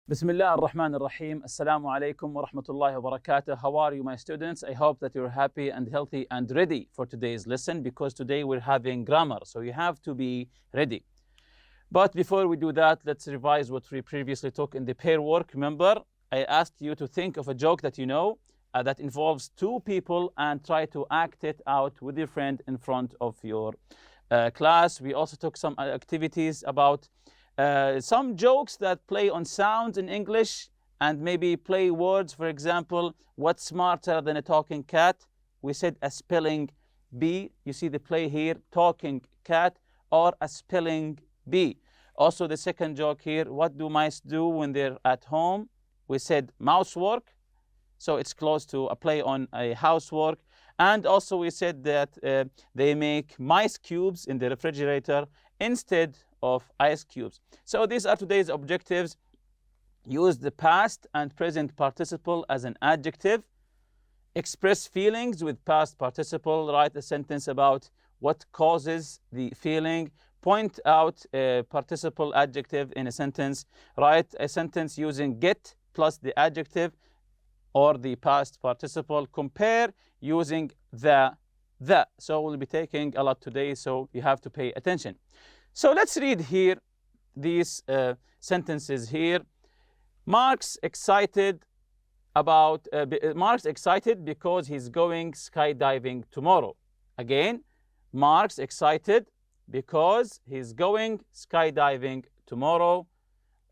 بسم الله الرحمن الرحيم. السلام عليكم ورحمة الله وبركاته. How are you, my students? I hope that you're happy and healthy and ready for today's lesson, because today we're having grammar, so you have to be ready. But before we do that, let's revise what we previously took in the pair work. Remember, I asked you to think of a joke that you know that involves two people and try to act it out with your friend in front of your class. We also took some activities about some jokes that play on sounds in English and maybe play words. For example, what's smarter than a talking cat? We said a spelling bee. You see the play here, talking cat or a spelling bee. Also the second joke here, what do mice do when they're at home? We said mousework. So it's close to a play on a housework. And also we said that they make mice cubes in the refrigerator instead of ice cubes. So these are today's objectives. Use the past and present participle as an adjective. Express feelings with past participle. Write a sentence about what causes the feeling. Point out a participle adjective in a sentence. Write a sentence using get plus the adjective or the past participle. Compare using the. So we'll be taking a lot today, so you have to pay attention. So let's read here these sentences here. Mark's excited because he's going skydiving tomorrow. Again, Mark's excited because he's going skydiving tomorrow.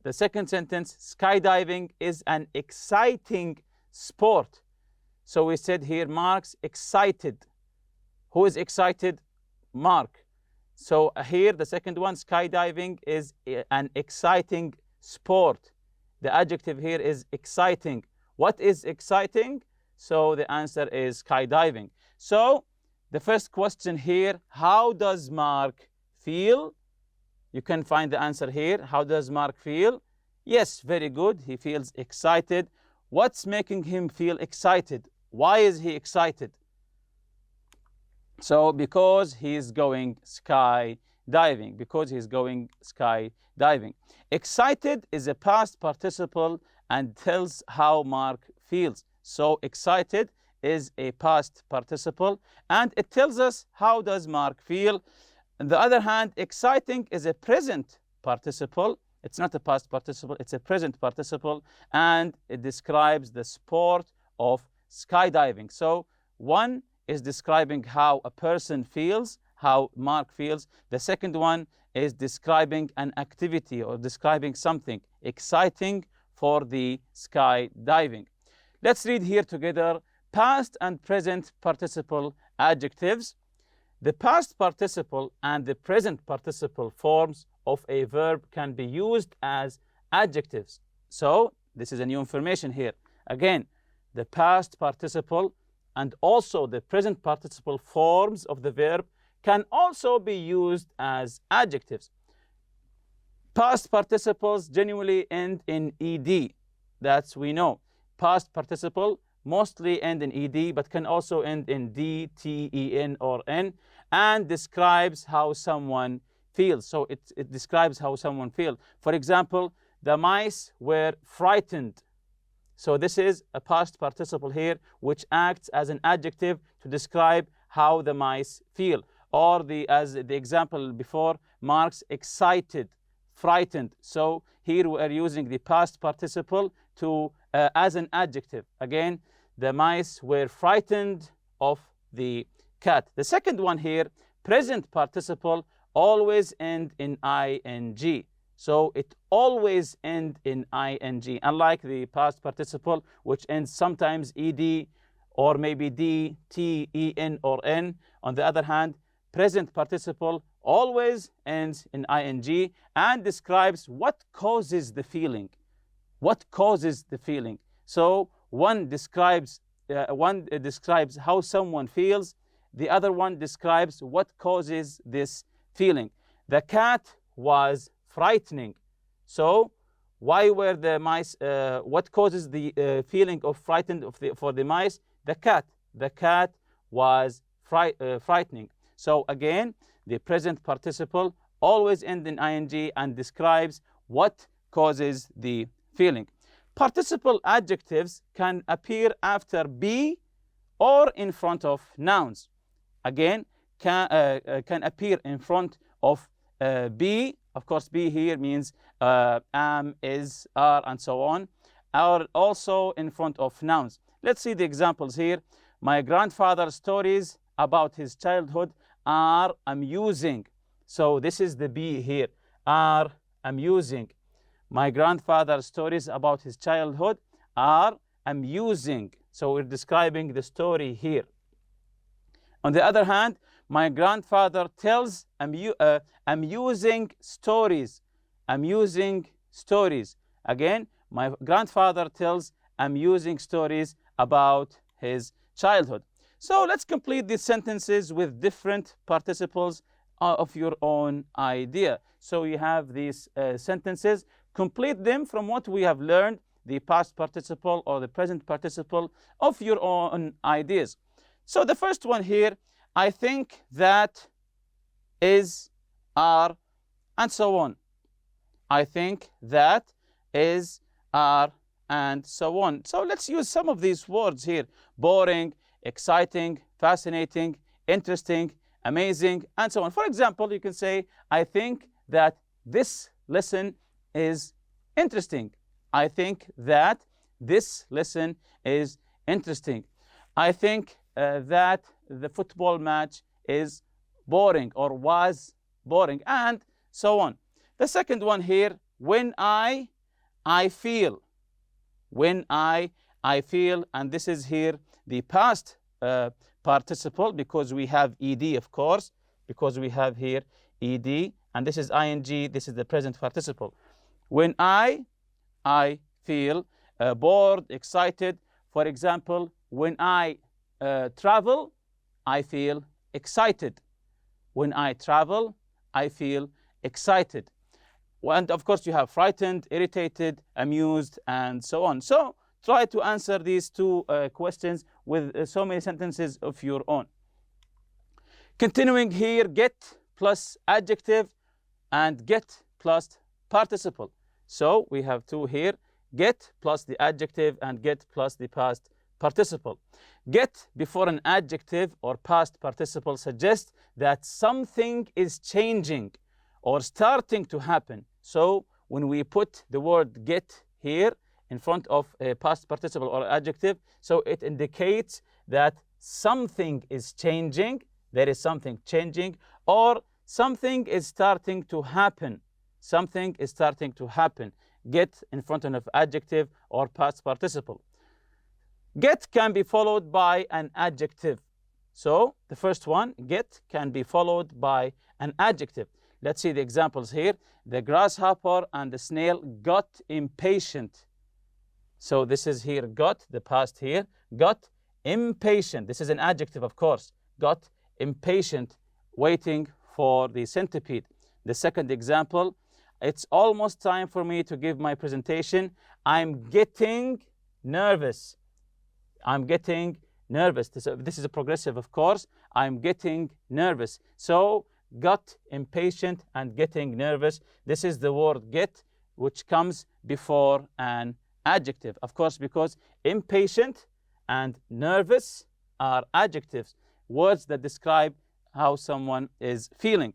The second sentence, skydiving is an exciting sport. So we said here, Mark's excited. Who is excited? Mark. So here, the second one, skydiving is an exciting sport. The adjective here is exciting. What is exciting? So the answer is skydiving. So the first question here, how does Mark feel? You can find the answer here. How does Mark feel? Yes, very good. He feels excited. What's making him feel excited? Why is he excited? So because he's going skydiving. Because he's going skydiving. Excited is a past participle and tells how Mark feels. So excited is a past participle and it tells us how does Mark feel. On the other hand, exciting is a present participle. It's not a past participle, it's a present participle, and it describes the sport of skydiving. So one is describing how a person feels, how Mark feels. The second one is describing an activity or describing something exciting for the skydiving. Let's read here together past and present participle adjectives. The past participle and the present participle forms of a verb can be used as adjectives. So this is a new information here. Again, the past participle and also the present participle forms of the verb can also be used as adjectives. Past participles generally end in ed. That's we know. Past participle mostly end in ed, but can also end in d, t, en, or n, and describes how someone feels. So it describes how someone feels. For example, the mice were frightened. So this is a past participle here, which acts as an adjective to describe how the mice feel. Or as the example before, Mark's excited, frightened. So here we are using the past participle to as an adjective. Again, the mice were frightened of the cat. The second one here, present participle, always end in ing. So it always ends in ing, unlike the past participle, which ends sometimes ed or maybe d, t, en, or n. On the other hand, present participle always ends in ing and describes what causes the feeling. What causes the feeling? So one describes how someone feels. The other one describes what causes this feeling. The cat was frightening. So why were the mice, what causes the feeling of frightened for the mice? The cat. The cat was frightening. So again, the present participle always ends in ing and describes what causes the feeling. Participle adjectives can appear after be or in front of nouns. Again, can appear in front of be. Of course, be here means am, is, are, and so on, or also in front of nouns. Let's see the examples here. My grandfather's stories about his childhood are amusing. So this is the be here, are amusing. My grandfather's stories about his childhood are amusing. So we're describing the story here. On the other hand, my grandfather tells amusing stories. Amusing stories. Again, my grandfather tells amusing stories about his childhood. So let's complete these sentences with different participles of your own idea. So you have these sentences. Complete them from what we have learned, the past participle or the present participle of your own ideas. So the first one here, I think that, is, are, and so on. I think that, is, are, and so on. So let's use some of these words here. Boring, exciting, fascinating, interesting, amazing, and so on. For example, you can say, I think that this lesson is interesting. I think that this lesson is interesting. I think that the football match is boring or was boring, and so on. The second one here, when I feel. When I feel, and this is here the past participle because we have ed, of course, because we have here ed, and this is ing, this is the present participle. When I feel bored, excited. For example, when I travel, I feel excited. When I travel, I feel excited. And of course, you have frightened, irritated, amused, and so on. So try to answer these two questions with so many sentences of your own. Continuing here, get plus adjective and get plus participle. So we have two here, get plus the adjective and get plus the past participle. Get before an adjective or past participle suggests that something is changing or starting to happen. So when we put the word get here in front of a past participle or adjective, so it indicates that something is changing, there is something changing, or something is starting to happen. Something is starting to happen. Get in front of adjective or past participle. Get can be followed by an adjective. So the first one, get, can be followed by an adjective. Let's see the examples here. The grasshopper and the snail got impatient. So this is here got, the past here. Got impatient. This is an adjective, of course. Got impatient, waiting for the centipede. The second example, it's almost time for me to give my presentation. I'm getting nervous. I'm getting nervous. This is a progressive, of course. I'm getting nervous. So got impatient and getting nervous. This is the word get, which comes before an adjective. Of course, because impatient and nervous are adjectives, words that describe how someone is feeling.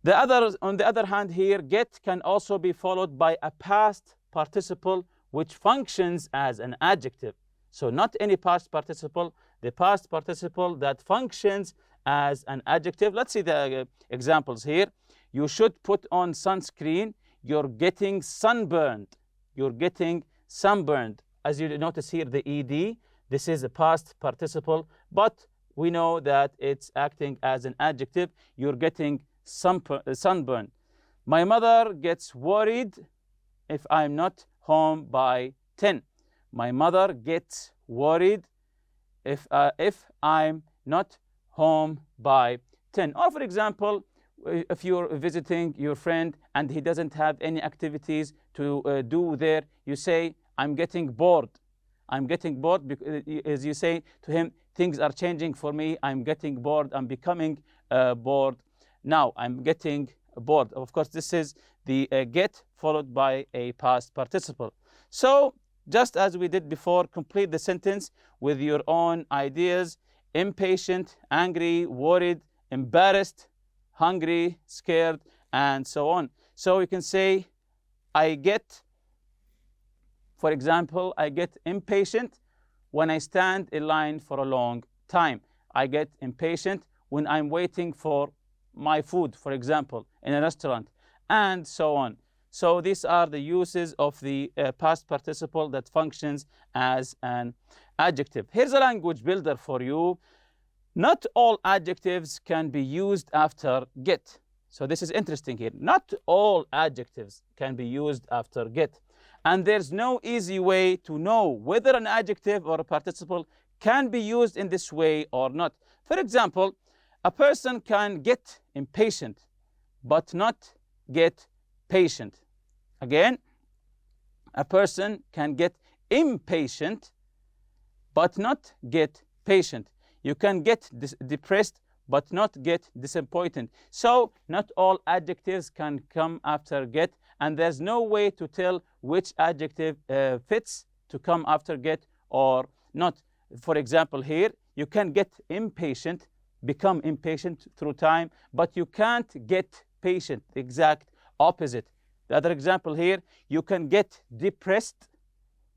On the other hand here, get can also be followed by a past participle which functions as an adjective. So not any past participle, the past participle that functions as an adjective. Let's see the examples here. You should put on sunscreen. You're getting sunburned. You're getting sunburned. As you notice here, the ed, this is a past participle, but we know that it's acting as an adjective. You're getting sunburned. My mother gets worried if I'm not home by 10. My mother gets worried if I'm not home by 10. Or for example, if you're visiting your friend and he doesn't have any activities to do there, you say, I'm getting bored. I'm getting bored because, as you say to him, things are changing for me. I'm getting bored. I'm becoming bored. Now I'm getting bored. Of course, this is the get followed by a past participle. So just as we did before, complete the sentence with your own ideas: impatient, angry, worried, embarrassed, hungry, scared, and so on. So you can say, for example, I get impatient when I stand in line for a long time. I get impatient when I'm waiting for my food, for example, in a restaurant, and so on. So these are the uses of the past participle that functions as an adjective. Here's a language builder for you. Not all adjectives can be used after get. So this is interesting here. Not all adjectives can be used after get. And there's no easy way to know whether an adjective or a participle can be used in this way or not. For example, a person can get impatient, but not get patient. Again, a person can get impatient, but not get patient. You can get depressed, but not get disappointed. So not all adjectives can come after get, and there's no way to tell which adjective fits to come after get or not. For example, here, you can get impatient, become impatient through time, but you can't get patient, the exact opposite. The other example here, you can get depressed,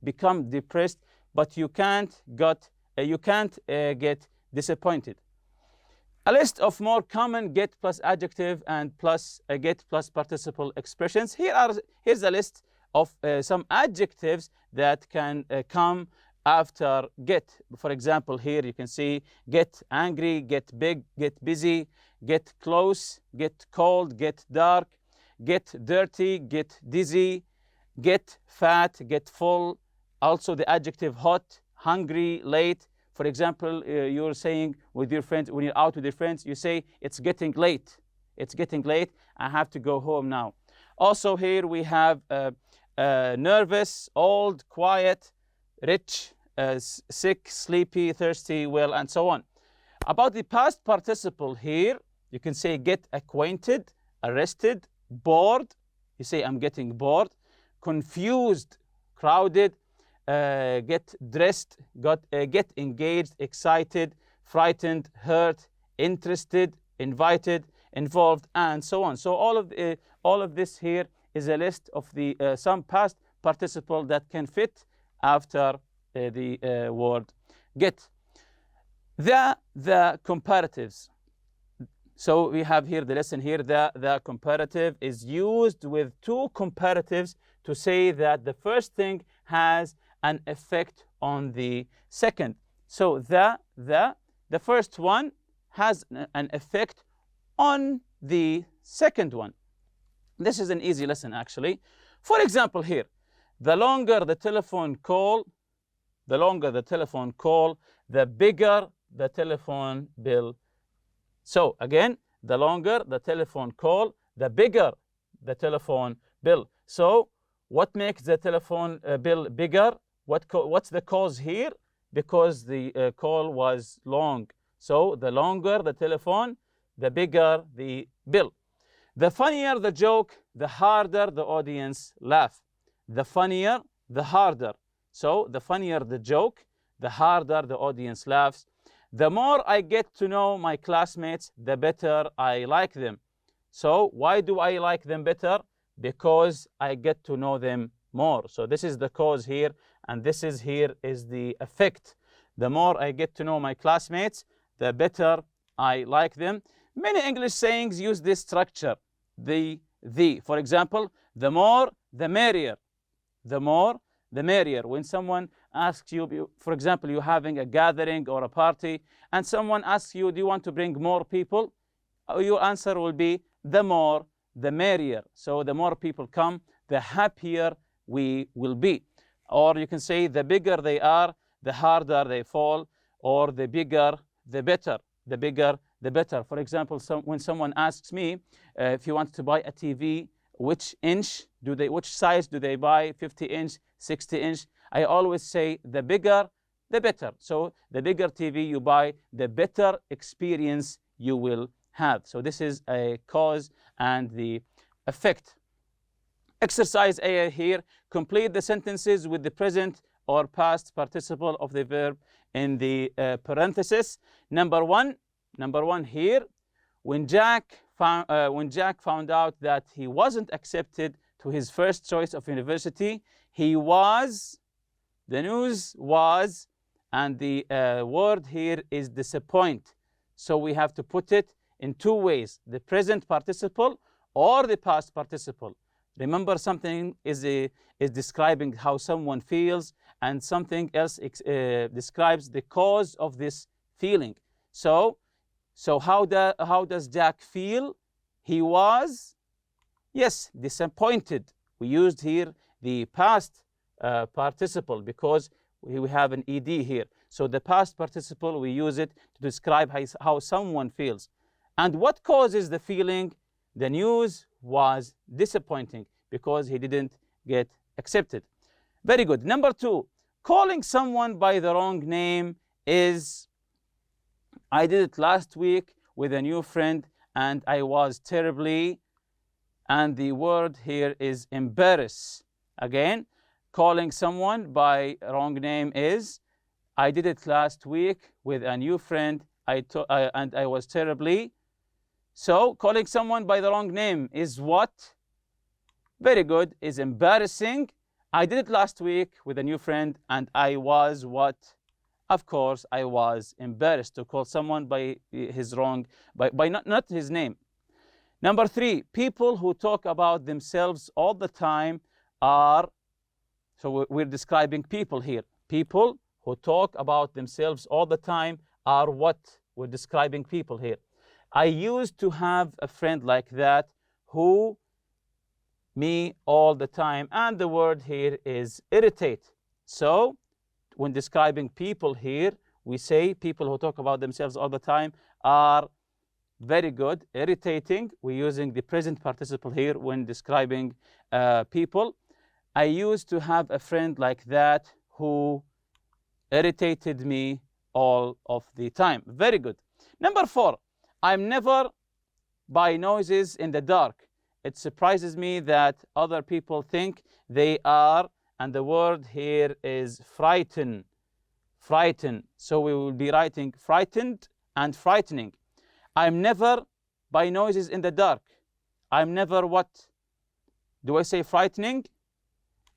become depressed, but you can't get disappointed. A list of more common get plus adjective and plus get plus participle expressions. Here's a list of some adjectives that can come after get. For example, here you can see get angry, get big, get busy, get close, get cold, get dark, get dirty, get dizzy, get fat, get full. Also the adjective hot, hungry, late. For example, you're saying with your friends, when you're out with your friends, you say, it's getting late. It's getting late. I have to go home now. Also here we have nervous, old, quiet, rich, sick, sleepy, thirsty, well, and so on. About the past participle here, you can say get acquainted, arrested, bored. You say, I'm getting bored. Confused, crowded, get dressed, get engaged, excited, frightened, hurt, interested, invited, involved, and so on. So all of this here is a list of the some past participle that can fit after the word get. The comparatives. So we have here the lesson here. The comparative is used with two comparatives to say that the first thing has an effect on the second. So the first one has an effect on the second one. This is an easy lesson actually. For example here, the longer the telephone call, the bigger the telephone bill. So again, the longer the telephone call, the bigger the telephone bill. So what makes the telephone bill bigger? What's the cause here? Because the call was long. So the longer the telephone, the bigger the bill. The funnier the joke, the harder the audience laugh. The funnier, the harder. So the funnier the joke, the harder the audience laughs. The more I get to know my classmates, the better I like them. So why do I like them better? Because I get to know them more. So this is the cause here, and this is here is the effect. The more I get to know my classmates, the better I like them. Many English sayings use this structure, the. For example, the more, the merrier. The more, the merrier. When someone asks you, for example, you're having a gathering or a party, and someone asks you, do you want to bring more people? Your answer will be, the more, the merrier. So the more people come, the happier we will be. Or you can say, the bigger they are, the harder they fall, or the bigger, the better. The bigger, the better. For example, when someone asks me, if you want to buy a TV, which size do they buy? 50-inch, 60-inch? I always say the bigger, the better. So the bigger TV you buy, the better experience you will have. So this is a cause and the effect. Exercise A here, complete the sentences with the present or past participle of the verb in the parenthesis. Number one here, when Jack found out that he wasn't accepted to his first choice of university, he was, the news was, and the word here is disappoint. So we have to put it in two ways, the present participle or the past participle. Remember, something is describing how someone feels, and something else describes the cause of this feeling. So how does Jack feel? He was, yes, disappointed. We used here the past participle because we have an ed here. So the past participle, we use it to describe how someone feels. And what causes the feeling? The news was disappointing because he didn't get accepted. Very good. Number two, calling someone by the wrong name is, I did it last week with a new friend and I was terribly, and the word here is embarrass. Again, calling someone by wrong name is, I did it last week with a new friend and I was terribly. So calling someone by the wrong name is what? Very good, is embarrassing. I did it last week with a new friend and I was what? Of course, I was embarrassed to call someone by his wrong, by not his name. Number three, people who talk about themselves all the time are, so we're describing people here. People who talk about themselves all the time are what? We're describing people here. I used to have a friend like that who me all the time, and the word here is irritate. So when describing people here, we say people who talk about themselves all the time are, very good, irritating. We're using the present participle here when describing people. I used to have a friend like that who irritated me all of the time. Very good. Number four, I'm never by noises in the dark. It surprises me that other people think they are, and the word here is frighten. Frighten. So we will be writing frightened and frightening. I'm never by noises in the dark. I'm never what? Do I say frightening?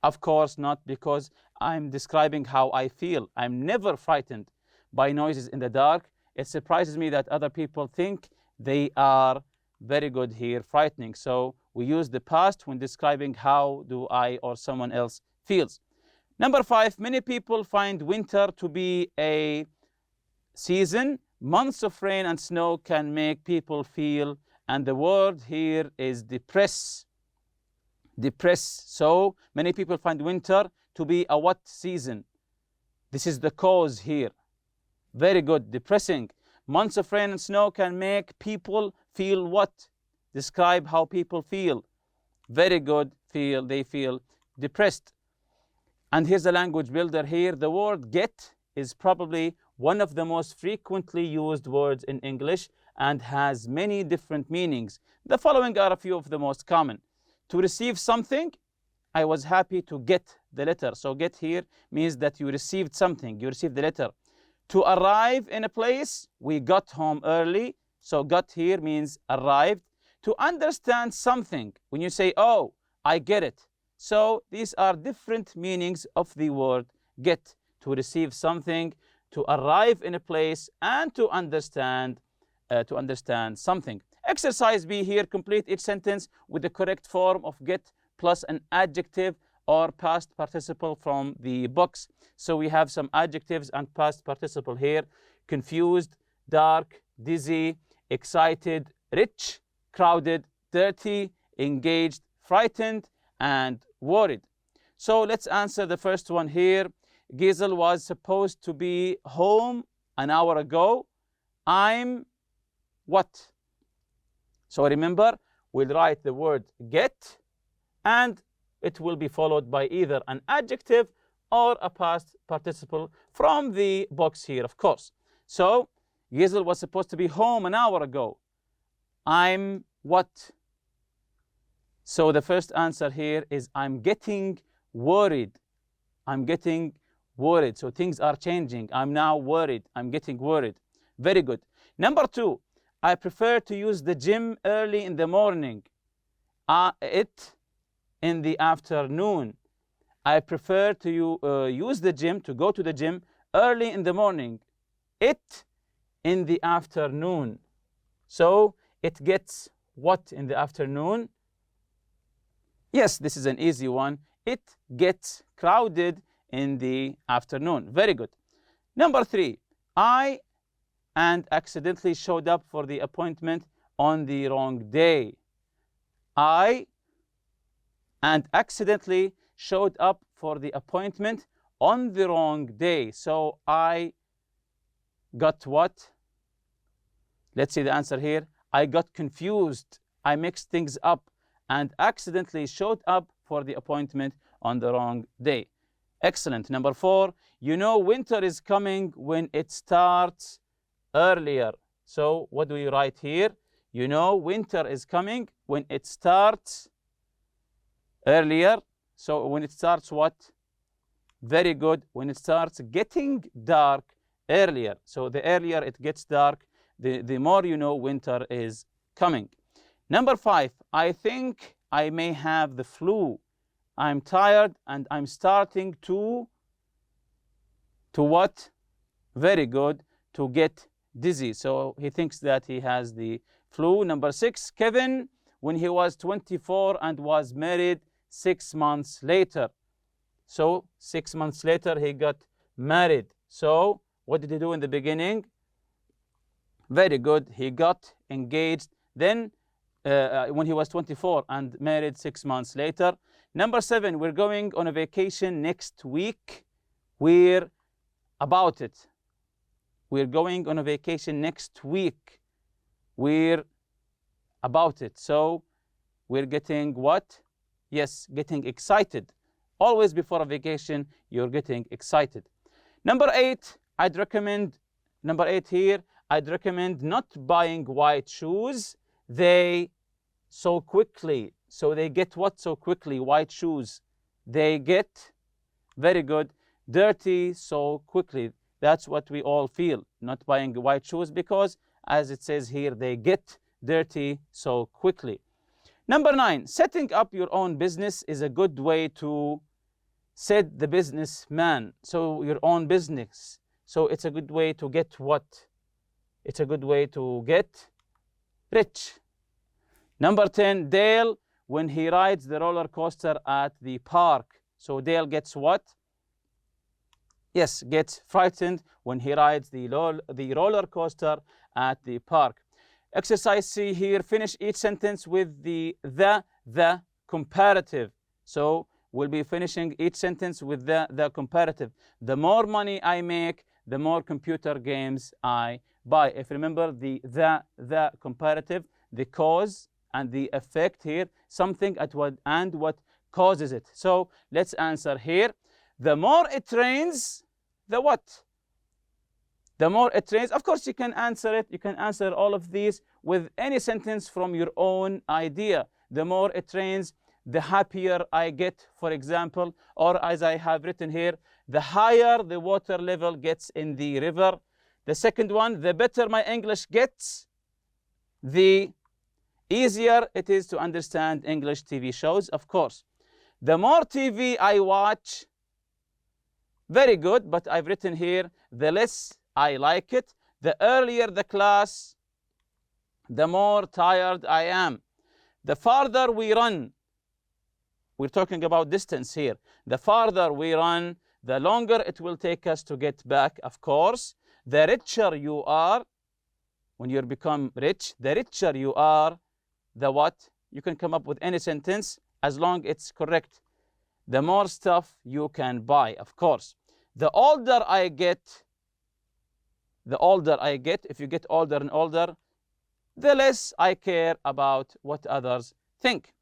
Of course not, because I'm describing how I feel. I'm never frightened by noises in the dark. It surprises me that other people think they are, very good here, frightening. So we use the past when describing how do I or someone else feels. Number five, many people find winter to be a season. Months of rain and snow can make people feel, and the word here is depress. Depress. So many people find winter to be a what season? This is the cause here. Very good, depressing. Months of rain and snow can make people feel what? Describe how people feel. Very good, feel, they feel depressed. And here's a language builder here. The word get is probably one of the most frequently used words in English and has many different meanings. The following are a few of the most common. To receive something, I was happy to get the letter. So get here means that you received something, you received the letter. To arrive in a place, we got home early. So got here means arrived. To understand something, when you say, oh, I get it. So these are different meanings of the word get. To receive something, to arrive in a place, and to understand something. Exercise B here, complete each sentence with the correct form of get plus an adjective or past participle from the box. So we have some adjectives and past participle here. Confused, dark, dizzy, excited, rich, crowded, dirty, engaged, frightened, and worried. So let's answer the first one here. Giselle was supposed to be home an hour ago. I'm what? So remember, we'll write the word get, and it will be followed by either an adjective or a past participle from the box here, of course. So Giselle was supposed to be home an hour ago. I'm what? So the first answer here is I'm getting worried. I'm getting worried. So things are changing. I'm now worried. I'm getting worried. Very good. Number 2, I prefer to use the gym early in the morning. It in the afternoon. I prefer to use the gym, to go to the gym early in the morning. It in the afternoon. So it gets what in the afternoon? Yes, this is an easy one. It gets crowded in the afternoon. Very good. Number 3, I and accidentally showed up for the appointment on the wrong day. I and accidentally showed up for the appointment on the wrong day. So I got what? Let's see the answer here. I got confused. I mixed things up and accidentally showed up for the appointment on the wrong day. Excellent. Number 4, you know winter is coming when it starts earlier. So what do we write here? You know winter is coming when it starts earlier. So when it starts what? Very good. When it starts getting dark earlier. So the earlier it gets dark, the more you know winter is coming. Number 5, I think I may have the flu. I'm tired and I'm starting to what? Very good. To get dizzy. So he thinks that he has the flu. Number 6, Kevin, when he was 24 and was married 6 months later. So 6 months later he got married. So what did he do in the beginning? Very good. He got engaged. Then when he was 24 and married 6 months later. Number 7, we're going on a vacation next week. We're about it. We're going on a vacation next week. We're about it. So we're getting what? Yes, getting excited. Always before a vacation, you're getting excited. Number 8, I'd recommend, number 8 here, I'd recommend not buying white shoes. They so quickly. So they get what so quickly? White shoes. They get, very good, dirty so quickly. That's what we all feel, not buying white shoes, because as it says here, they get dirty so quickly. Number 9, setting up your own business is a good way to set the businessman. So your own business. So it's a good way to get what? It's a good way to get rich. Number 10, Dale, when he rides the roller coaster at the park. So Dale gets what? Yes, gets frightened when he rides the roller coaster at the park. Exercise C here, finish each sentence with the comparative. So we'll be finishing each sentence with the comparative. The more money I make, the more computer games I buy. If you remember the comparative, the cause and the effect here, something at what and what causes it. So let's answer here. The more it rains, the what? The more it rains. Of course, you can answer it. You can answer all of these with any sentence from your own idea. The more it rains, the happier I get, for example. Or as I have written here, the higher the water level gets in the river. The second one, the better my English gets, the easier it is to understand English TV shows, of course. The more TV I watch, very good, but I've written here, the less I like it. The earlier the class, the more tired I am. The farther we run, we're talking about distance here. The farther we run, the longer it will take us to get back, of course. The richer you are, when you become rich, the richer you are, the what? You can come up with any sentence as long as it's correct. The more stuff you can buy, of course. The older I get, if you get older and older, the less I care about what others think.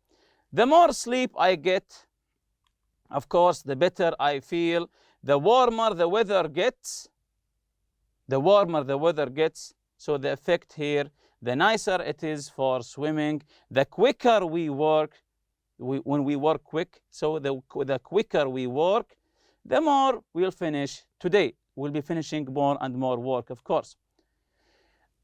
The more sleep I get, of course, the better I feel. The warmer the weather gets, so the effect here, the nicer it is for swimming. The quicker we work, when we work quick. So the quicker we work, the more we'll finish today. We'll be finishing more and more work, of course.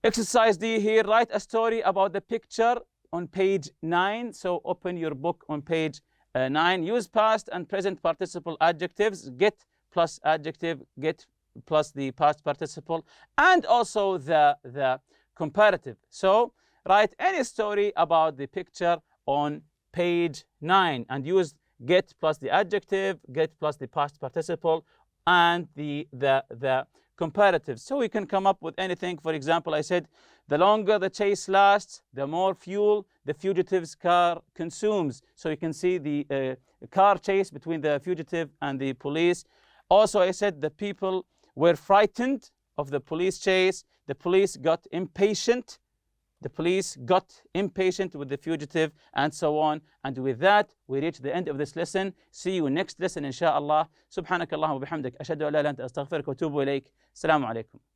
Exercise D here, write a story about the picture on page 9. So open your book on page 9. Use past and present participle adjectives. Get plus adjective, get plus the past participle, and also the comparative. So write any story about the picture on page 9 and use get plus the adjective, get plus the past participle, and the comparative. So we can come up with anything. For example, I said, the longer the chase lasts, the more fuel the fugitive's car consumes. So you can see the car chase between the fugitive and the police. Also, I said the people were frightened of the police chase. The police got impatient. The police got impatient with the fugitive, and so on. And with that, we reach the end of this lesson. See you next lesson, inshallah. Subhanakallahumma wa bihamdik. Ashhadu an la ilaha illa anta astaghfiruka wa atubu ilayk. Assalamu alaikum.